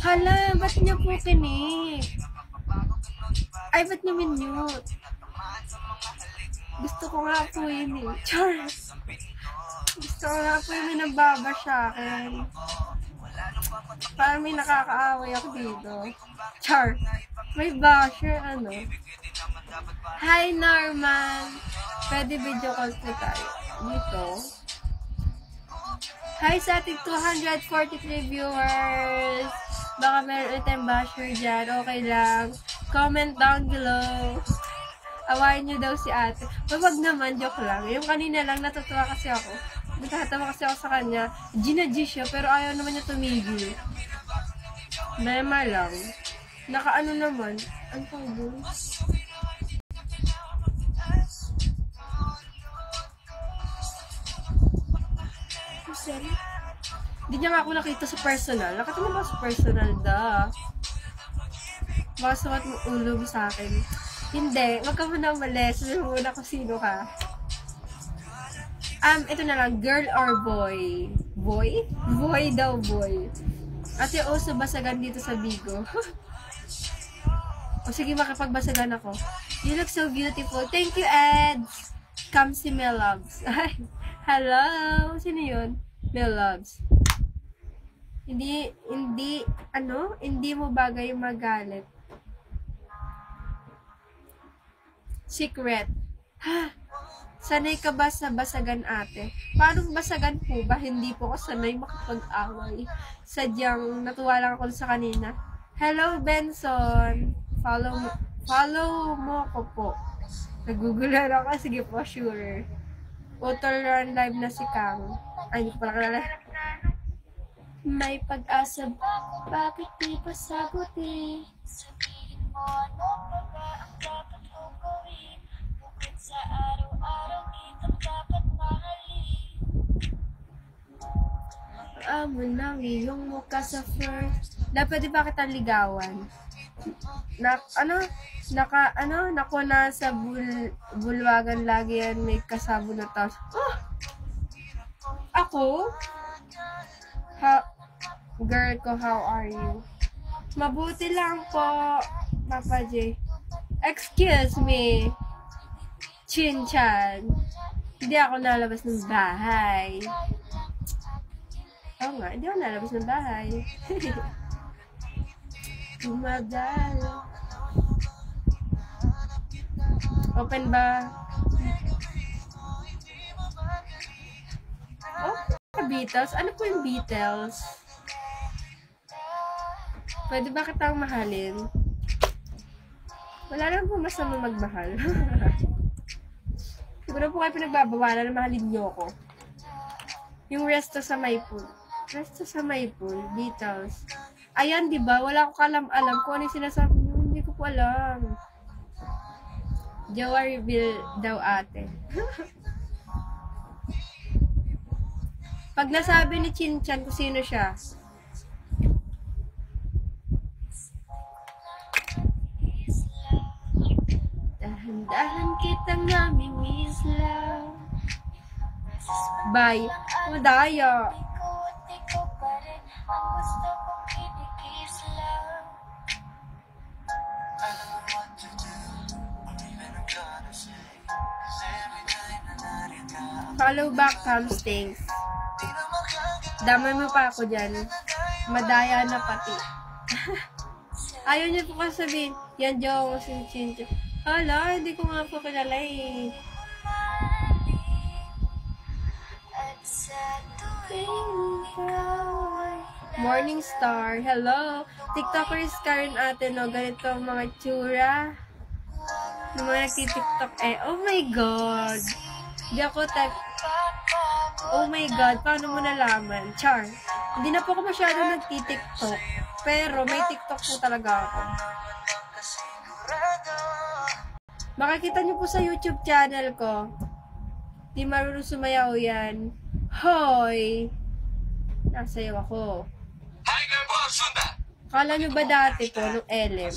Hala, ba't niya po kinik? Ay, ba't niya minute? Gusto ko nga po yun eh. Char! Gusto ko nga po yung minababa sa akin. Parang may nakakaaway ako dito. Char! May basher, ano? Hi, Norman! Pwede video call po tayo. Dito. Hi sa ating 243 viewers! Baka meron ulit tayong basher dyan. Okay lang. Comment down below. Awayin nyo daw si ate. Wag naman, joke lang. Yung kanina lang, natutuwa kasi ako. Nagkakatawa kasi ako sa kanya. Gina-G siya, pero ayaw naman niya tumigil. Mema lang. Nakaano naman. Ano pang doon? Hindi niya nga ako nakita sa personal. Nakita mo ba sa personal, da? Baka sumat mo ulo mo sa akin. Hindi. Wag ka muna umalis. Sabi mo muna kung sino ka. Ito na lang. Girl or boy? Boy? Boy daw, boy. At yung uso basagan dito sa Bigo. O sige, makapagbasagan ako. You look so beautiful. Thank you, Ed. Come si Melobs. Hello. Sino yun? Melobs. Hindi mo bagay magalit. Secret. Ha? Sanay ka ba sa basagan, ate? Paano basagan po ba? Hindi po ako sanay makapag-away. Sadyang natuwa lang ako sa kanina. Hello, Benson. Follow mo ko po. Nagugulan ako. Sige po, sure. Auto run live na si Kang. Ay, hindi ko pala kalala. May pag-asa ba? Bakit di pa sagutin? Sabihin mo ano pa ba ang dapat kong gawin? Bukod sa araw-araw kitang dapat mahalin. Amoy ng iyong mukha sa first. Dapat di ba kitang ligawan? Naku na sa bulwagan lagi yan may kasabo na taos. Oh! Ako? Girl ko, how are you? Mabuti lang po, Papa J. Excuse me, Chin-chan. Hindi ako nalabas ng bahay. Oo nga, hindi ako nalabas ng bahay. Tumadalo. Open ba? Oh, Beatles? Ano po yung Beatles? Pwede ba kitang mahalin? Wala lang po masama magmahal. Siguro po kayo pinagbabawalan na mahalin niyo ko. Yung Resto sa Maypool. Resto sa Maypool, Beatles. Ayan, di ba? Wala ko alam kung ano yung sinasabi niyo. Hindi ko po alam. Jowa reveal daw, ate. Pag nasabi ni Chin-chan kung sino siya, dahan-dahan kitang namimiss lang. Bye. Madaya. Follow back, Camstings. Damay mo pa ako dyan. Madaya na pati. Ayaw niyo po kasi sabihin, yan Jowa si Chin-chan. Hala, hindi ko nga po kilala eh. Morning Star, hello. TikTokers ka rin ate, no? Ganito ang mga tsura. Yung mga nagtitiktok eh. Oh my God. Hindi ako oh my God, paano mo nalaman? Char. Hindi na po ako masyado nagtitiktok. Pero may TikTok po talaga ako. Makikita niyo po sa YouTube channel ko. Di marunong sumayaw yan. Hoy! Nasayaw ako. Kala niyo ba dati po, nung LM?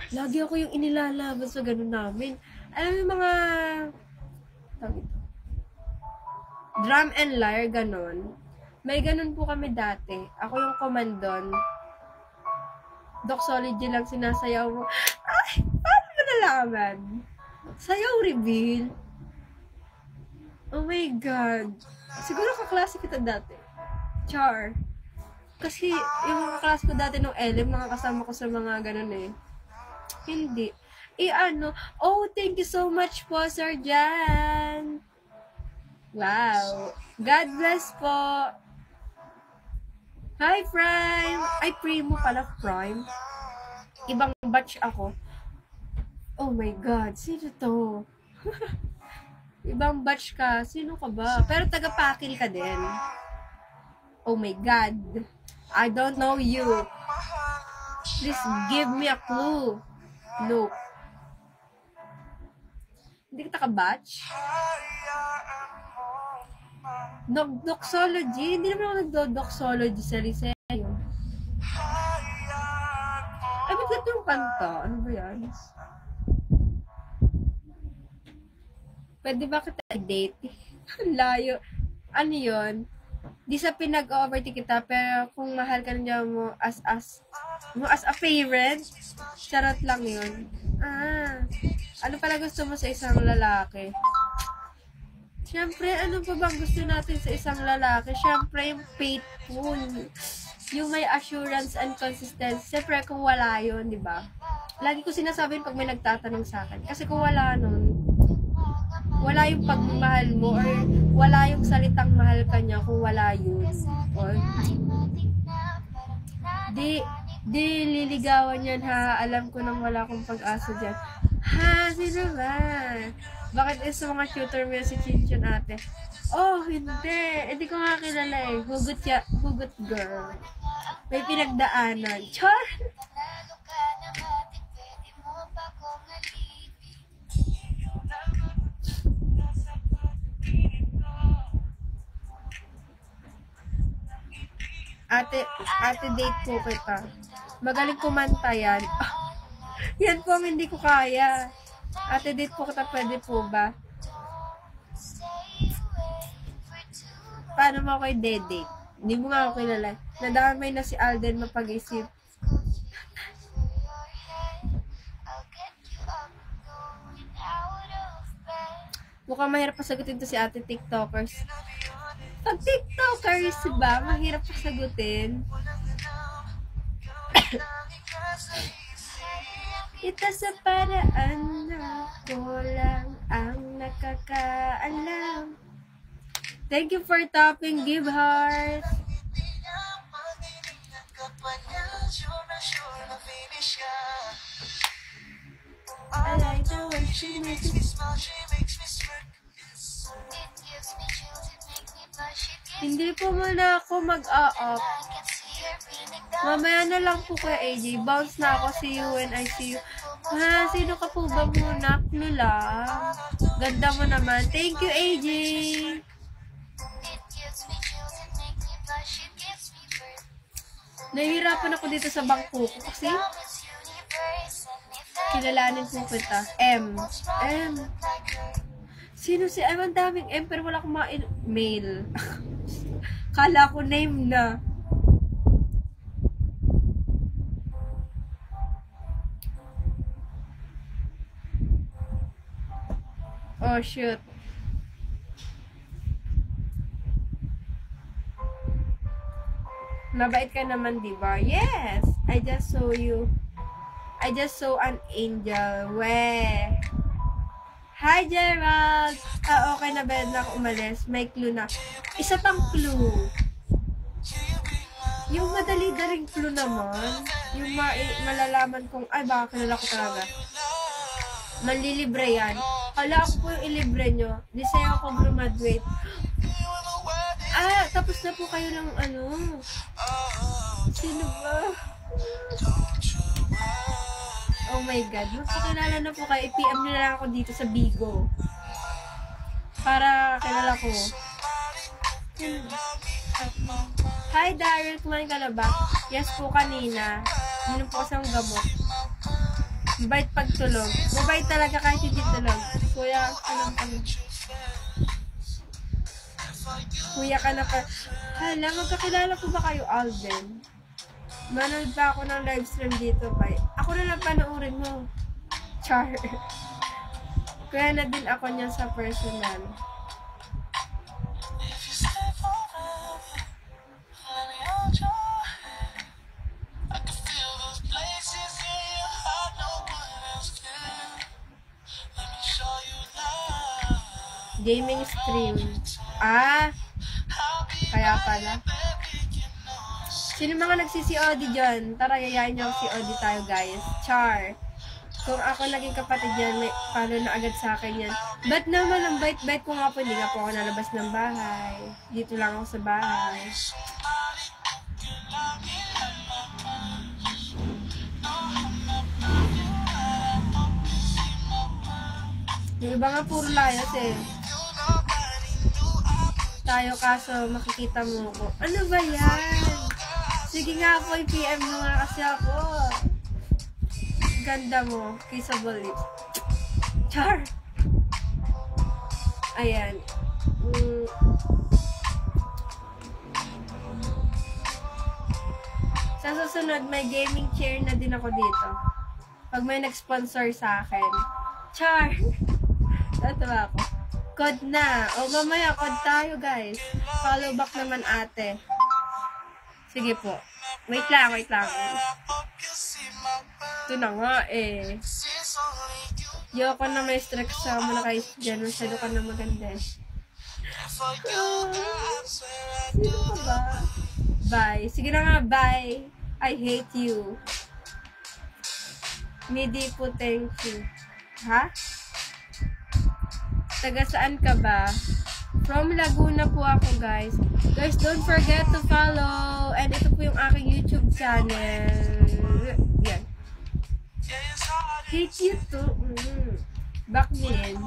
Lagi ako yung inilalaban sa ganun namin. Alam mo yung mga drum and lyre, ganun. May ganun po kami dati. Ako yung komandon. doxology lang sinasayaw mo. Ay, paano mo nalaman? Sayaw reveal. Oh my God. Siguro kaklase kita dati. Char. Kasi yung mga kaklase ko dati nung LM, nakakasama ko sa mga ganun eh. Hindi. Oh, thank you so much po, Sir Jan. Wow. God bless po. Hi, Prime. Ay, Primo pala, Prime. Ibang batch ako. Oh my God, sino to? Ibang batch ka. Sino ka ba? Pero taga-pakil ka din. Oh my God. I don't know you. Please give me a clue. No. Hindi ka taka-batch? Doxology? Hindi naman ako nagdo-doxology sa Liceo. Ay, ba't ito yung kanta? Ano ba yan? Pwede ba kita i-date? Layo. Ano yun? Di sa pinag-overtake kita, pero kung mahal ka niya mo as a favorite, charot lang yun. Ano pala gusto mo sa isang lalaki? Siyempre, ano pa bang gusto natin sa isang lalaki? Siyempre, yung faithful. Yung may assurance and consistency. Siyempre, kung wala yun, di ba? Lagi ko sinasabi pag may nagtatanong sa akin. Kasi kung wala nun, wala yung pagmamahal mo or wala yung salitang mahal ka niya kung wala yun. Or, di liligawan yan ha. Alam ko nang wala akong pag-asa dyan. Ha? Sino ba? Bakit sa mga tutor mo si Chinchon ate? Oh, hindi. Hindi ko nga kilala eh. Hugot girl. May pinagdaanan. Char! Ate date po kita. Magaling kumanta yan. Yan po ang hindi ko kaya. Ate date po kita, pwede po ba? Paano mo ako i-date? Hindi mo nga ako kilala. Nadamay na si Alden mapag-isip. Mukhang mahirap pasagutin to si ate TikTokers. Pag TikTokers ba, mahirap pasagutin. Ito sa paraan na ko lang ang nakakaalam. Thank you for topping, give heart. I like the way she makes me smile, she makes me smirk. Hindi po muna ako mag-a-up. Mamaya na lang po Kuya AJ. Bounce na ako. See you when I see you. Ha, sino ka po ba muna? Clue lang. Ganda mo naman. Thank you AJ. Nahihirapan ako dito sa bangko ko kasi kilalanin po kita. M. Sino si M? Ang daming M pero wala akong mail. Kala ko name na. Oh, shoot. Mabait ka naman, diba? Yes! I just saw you. I just saw an angel. Weh! Hi, Gerald! Okay na ba na ako umalis? May clue na. Isa pang clue. Yung madali-daling clue naman. Yung malalaman kong, ay, baka kilala ko talaga. Manlilibre yan. Hala ako po yung ilibre nyo. Di sa'yo ako graduate. Tapos na po kayo ng ano. Sino ba? Oh my God. Magpakilala na po kayo. I-PM nyo na lang ako dito sa Bigo. Para kilala ko. Hi Daryl, kumain ka na ba? Yes po kanina. Minom po isang gamot. Mabait pagtulog. Mabait talaga kahit hindi tulog. Kuya, alam ko. Kuya ka na ka. Hala, magkakilala ko ba kayo, Alden? Manood pa ako ng live stream dito, bay. Ako na lang panoorin mo. Char. Kaya na din ako niya sa personal. Gaming stream. Ah, kaya pala. Sino mga nagsi-COD dyan? Tara, yayain niyo si COD tayo, guys. Char. Kung ako naging kapatid yan, may follow na agad sa akin yan. Ba't naman ang bait-bait ko nga po, hindi nga po ako nalabas ng bahay. Dito lang ako sa bahay. Yung iba nga puro layas eh. Tayo kaso makikita mo ko. Ano ba yan? Sige nga po, i-PM mo nga kasi ako. Ganda mo, kissable lips. Char! Ayan. Sa susunod, may gaming chair na din ako dito. Pag may nag-sponsor sa akin. Char! Tatawa ako. Code na. O mamaya, code tayo guys. Follow back naman ate. Sige po. Wait lang. Ito na nga eh. Yoko na may stress sa mo na kayo dyan. Masyado ka na maganda eh. Sino ka ba? Bye. Sige na nga, bye. I hate you. Midi po, thank you. Ha? Taga saan ka ba? From Laguna po ako, guys. Guys, don't forget to follow. And ito po yung aking YouTube channel. Yan. Hate you too. Back din.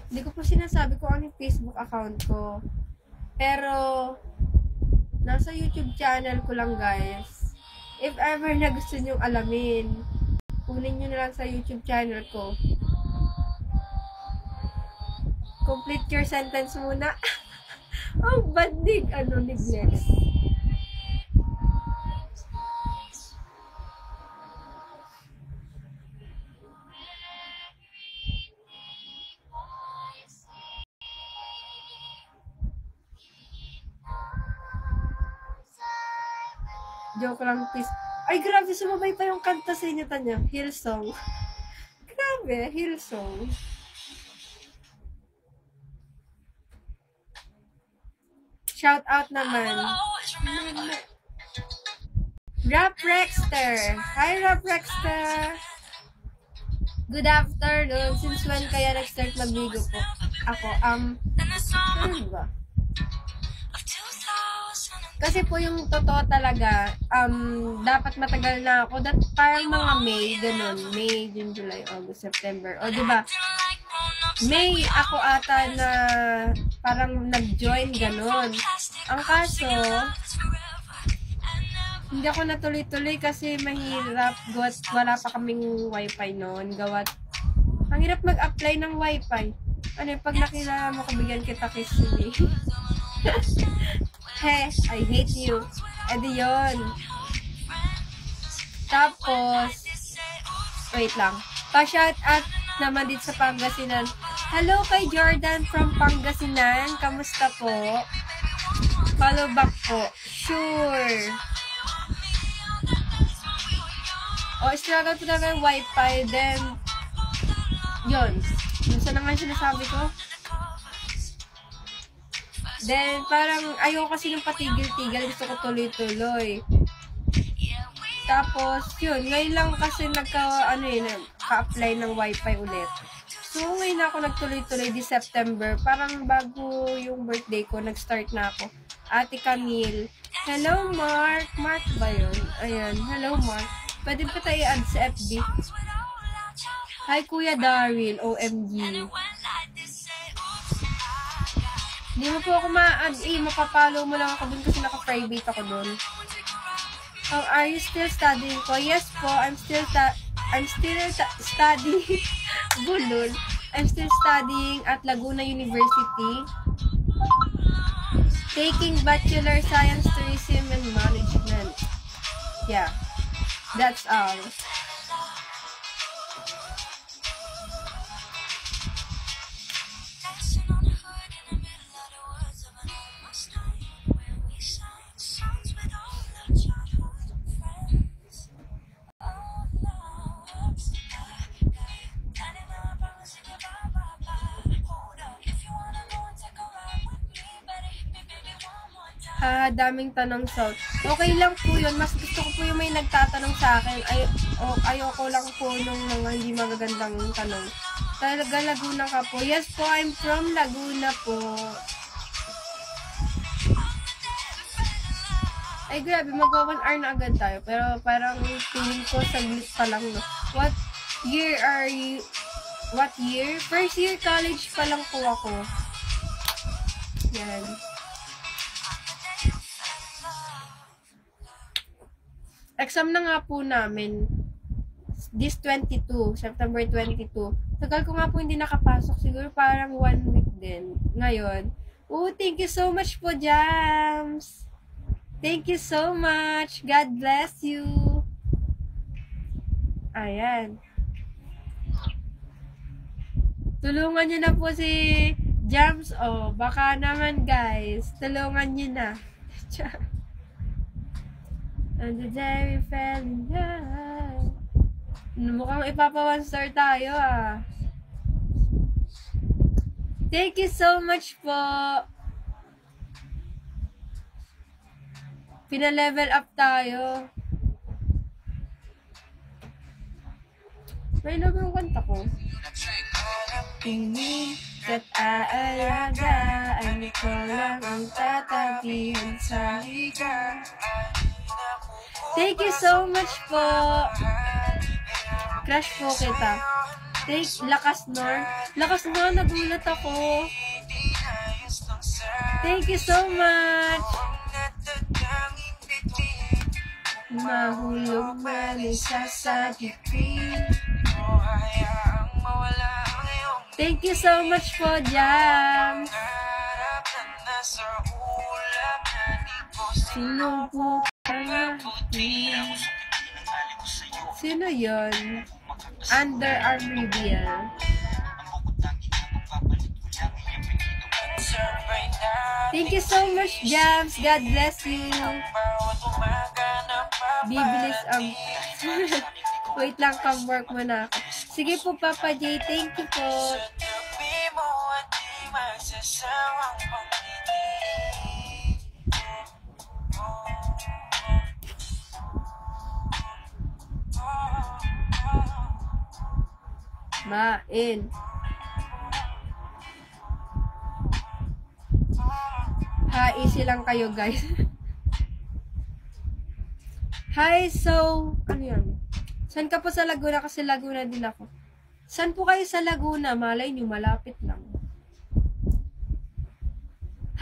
Hindi ko po sinasabi kung ano yung Facebook account ko. Pero, nasa YouTube channel ko lang, guys. If ever na gusto nyong alamin, kunin nyo na lang sa YouTube channel ko. Complete your sentence muna. Oh, bad neglect. Joke lang, please. Ay, grabe, sumabay pa yung kanta sa inyo, Tanya. Hillsong. Grabe, Hillsong. Shout out naman. Rap Rexter. Hi, Rap Rexter. Good afternoon. Since when kaya nag-start mag-ligo po? Ako, ano ba? Kasi po yung totoo talaga, dapat matagal na ako. Parang mga May, ganun. May, June, July, August, September. O, diba? May ako ata na parang nag-join, ganun. Ang kaso, hindi ako natuloy-tuloy kasi mahirap. Wala pa kaming wifi noon. Ang hirap mag-apply ng wifi. Ano yung pag nakilala mo, kabigyan kita kiss me. Hey, I hate you. Edi yun. Tapos, wait lang. Pa-shout out naman dito sa Pangasinan. Hello kay Jordan from Pangasinan. Kamusta po? Follow back po. Sure. Struggle talaga yung wifi. Then, yun. Saan na nga sinasabi ko? Then, parang ayaw kasi ng patigil-tigil. Gusto ko tuloy-tuloy. Tapos, yun. Ngayon lang kasi ka-apply ng wifi ulit. So, ngayon ako nagtuloy-tuloy di September. Parang bago yung birthday ko, nag-start na ako. Ate Camille. Hello, Mark. Mark ba yun? Ayan. Hello, Mark. Pwede pa tayo add sa FB. Hi, Kuya Daryl. OMG. Hindi mo po ako ma-add. Mapapollow mo lang ako dun kasi naka-private ako dun. Are you still studying po? Yes po. I'm still studying. Bulol. I'm still studying at Laguna University. Taking Bachelor Science, Tourism, and Management. Yeah. That's all. Daming tanong sa okay lang po yun. Mas gusto ko po yung may nagtatanong sa akin. Ayoko lang po nung mga hindi magagandang tanong. Talaga Laguna ka po? Yes po, I'm from Laguna po. Ay grabe, mag-1 hour na agad tayo. Pero parang feeling ko saglit pa lang. No? What year are you? What year? First year college pa lang po ako. Yan. Exam na nga po namin. This 22, September 22. Tagal ko nga po hindi nakapasok. Siguro parang 1 week din. Ngayon. Thank you so much po, Jams. Thank you so much. God bless you. Ayan. Tulungan nyo na po si Jams. Baka naman guys. Tulungan nyo na. And the day we fell in love. Mukhang ipapa 1 star tayo Thank you so much po. Pina-level up tayo. May love yung kanta ko. Tingin at aalaga, ano ko lang ang tatabihan sa higa. Thank you so much po. Crush po kita. Lakas Nor. Lakas Nor, nagulat ako. Thank you so much. Mahulog man isa sa dibdib. Thank you so much po, Jam. Sino po ka? Sino yun? Underarm reveal. Thank you so much, Jams. God bless you. Bibilis ang... Wait lang, come-work muna ako. Sige po, Papa J. Thank you po. Main. Ha, easy lang kayo, guys. Hi, so, ano yan? Saan ka po sa Laguna? Kasi Laguna din ako. Saan po kayo sa Laguna? Malay nyo, malapit lang.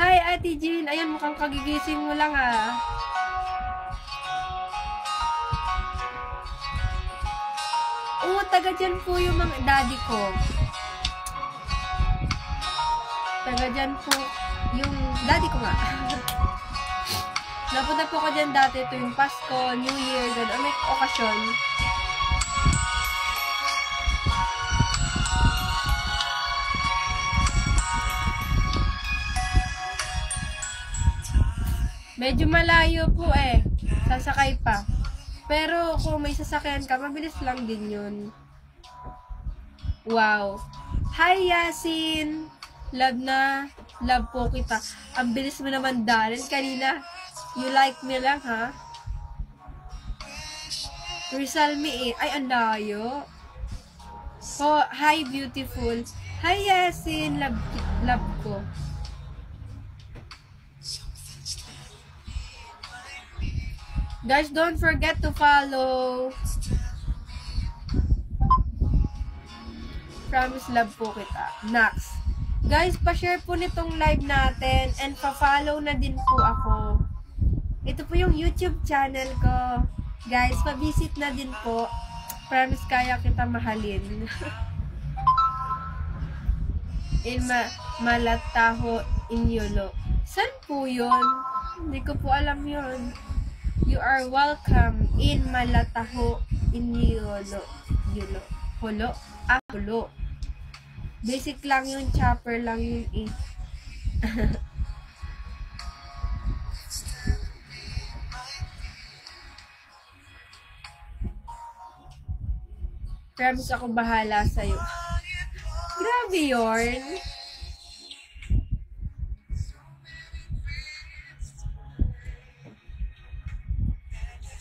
Hi, Ate Jean. Ayan, mukhang kagigising mo lang, ah. Oo, taga dyan po yung mga daddy ko. Taga dyan po yung daddy ko nga. Napunta po ko dyan dati. Ito yung Pasko, New Year, gano'n. May okasyon. Medyo malayo po eh. Sasakay pa. Pero kung may sasakyan ka, mabilis lang din yun. Wow. Hi, Yasin! Love na. Love po kita. Ang bilis mo naman, Darren. Kanina, you like me lang, ha? Rizal me eh. Ay, ang layo. Oh, hi, beautiful. Hi, Yasin. Love ko. Guys, don't forget to follow. Promise, love po kita. Next. Guys, pa-share po nitong live natin and pa-follow na din po ako. Ito po yung YouTube channel ko. Guys, pa-visit na din po. Promise, kaya kita mahalin. In Malataho, Inyolo. Saan po yun? Hindi ko po alam yun. You are welcome in Malataho, Inyolo. Holo? Ah, holo. Basic lang yun, chopper lang yun eh. Promise ako bahala sa'yo. Grabe yun.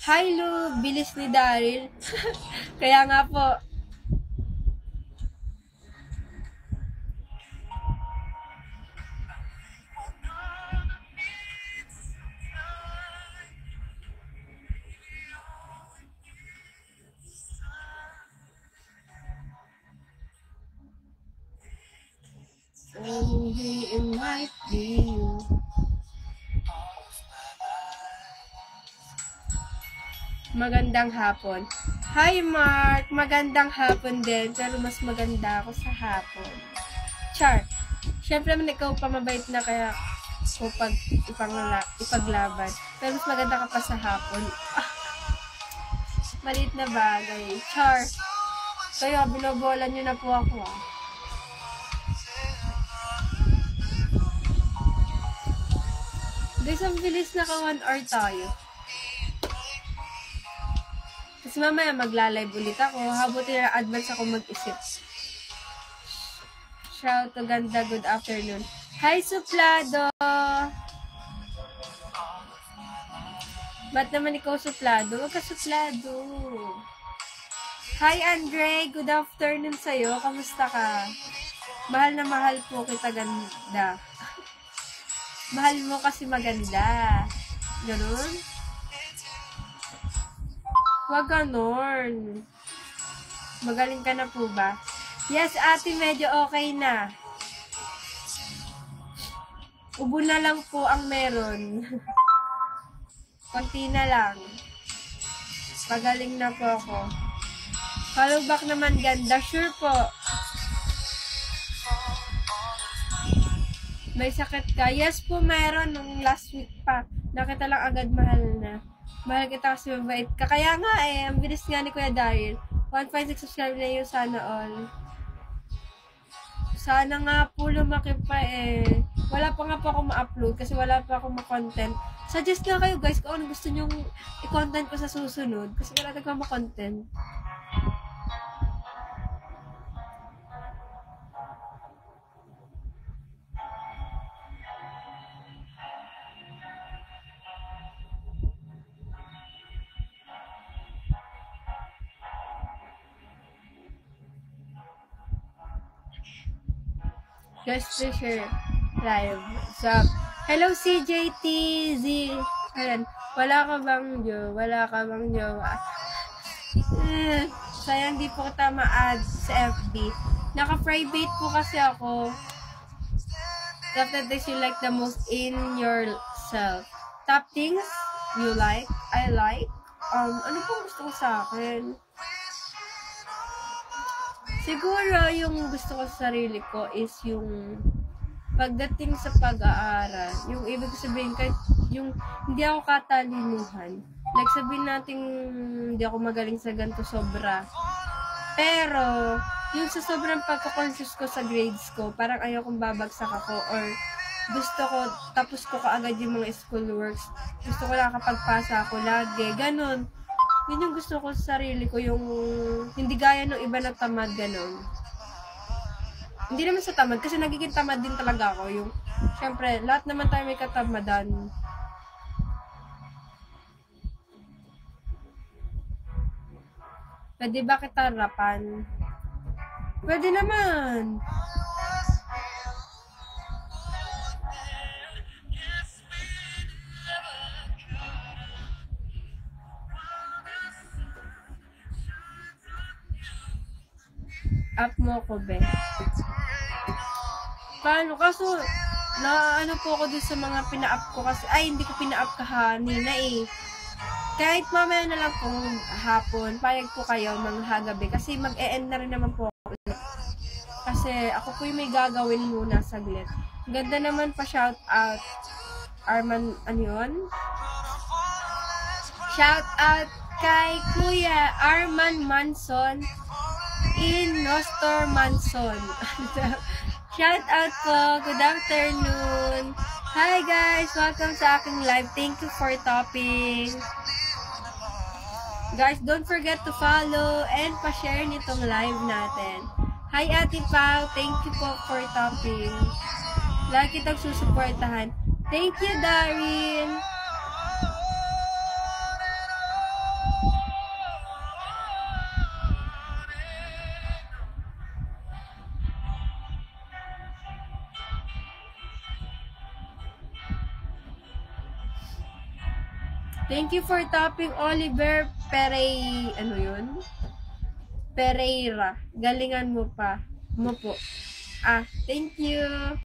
Hi, Lu. Bilis ni Daryl. Kaya nga po. Only it might be you. Magandang hapon. Hi, Mark. Magandang hapon din. Pero mas maganda ako sa hapon. Char. Siyempre naman ikaw pa mabait na kaya ko ipaglaban. Pero mas maganda ka pa sa hapon. Ah, maliit na bagay. Char. Kaya binobola nyo na po ako. Ah. Guys, ang bilis naka 1 hour tayo. Kasi mamaya magla-live ulit ako. Habutin na advance ako mag-isip. Shout to ganda, good afternoon. Hi, Suplado! Ba't naman ikaw suplado? Huwag ka suplado. Hi, Andre! Good afternoon sa'yo. Kamusta ka? Mahal na mahal po kita, ganda. Mahal mo kasi maganda. Ganun? Huwag ganon. Magaling ka na po ba? Yes, ate, medyo okay na. Ubo na lang po ang meron. Konti na lang. Pagaling na po ako. Follow back naman ganda. Sure po. May sakit ka? Yes po, meron. Nung last week pa. Nakita lang agad mahal na. Mahal kita kasi mabait ka. Kaya nga ang bilis nga ni Kuya Daryl. 1.6 subscribe na yun, sana all. Sana nga po lumaki pa Wala pa nga po ako ma-upload kasi wala pa ako ma-content. Suggest nga kayo guys kung ano gusto nyong i-content ko sa susunod. Kasi wala talaga ma-content. Guys, please share live. So, hello CJTZ. Ayan, wala ka bang jowa? Sayang di po kita ma-add sa FB. Naka-private po kasi ako. Top things you like the most in yourself. Top things you like, I like. Ano po gusto ko sa akin? Siguro, yung gusto ko sa sarili ko is yung pagdating sa pag-aaral. Yung ibig sabihin, kahit yung hindi ako katalinuhan. Like, sabihin natin, hindi ako magaling sa ganito sobra. Pero, yung sa sobrang pagka-conscious ko sa grades ko, parang ayaw kong babagsak ako or gusto ko, tapos ko kaagad yung mga school works. Gusto ko lang kapagpasa ako lagi. Ganon. Yun yung gusto ko sa sarili ko, yung hindi gaya ng iba na tamad, ganon. Hindi naman sa tamad, kasi nagiging tamad din talaga ako. Yung, syempre, lahat naman tayo may katamadan. Pwede ba kita harapan? Pwede naman. Up mo ko, be. Paano? Kaso, ano po ako dun sa mga pina-up ko kasi, hindi ko pina-up kahanina Kahit mamaya na lang po hapon, payag po kayo maghagabi kasi mag-e-end na rin naman po ako. Kasi ako po yung may gagawin muna saglit. Ganda naman pa shout out Arman, ano yun? Shout out kay Kuya Arman Manson in Nostor Manson. Shout out po. Good afternoon. Hi guys. Welcome sa aking live. Thank you for topping. Guys, don't forget to follow and pa-share nitong live natin. Hi Ate Pao. Thank you po for topping. Lagi kitang susuportahan. Thank you, Darin. Thank you for topping Oliver Pereira. Galingan mo po. Thank you.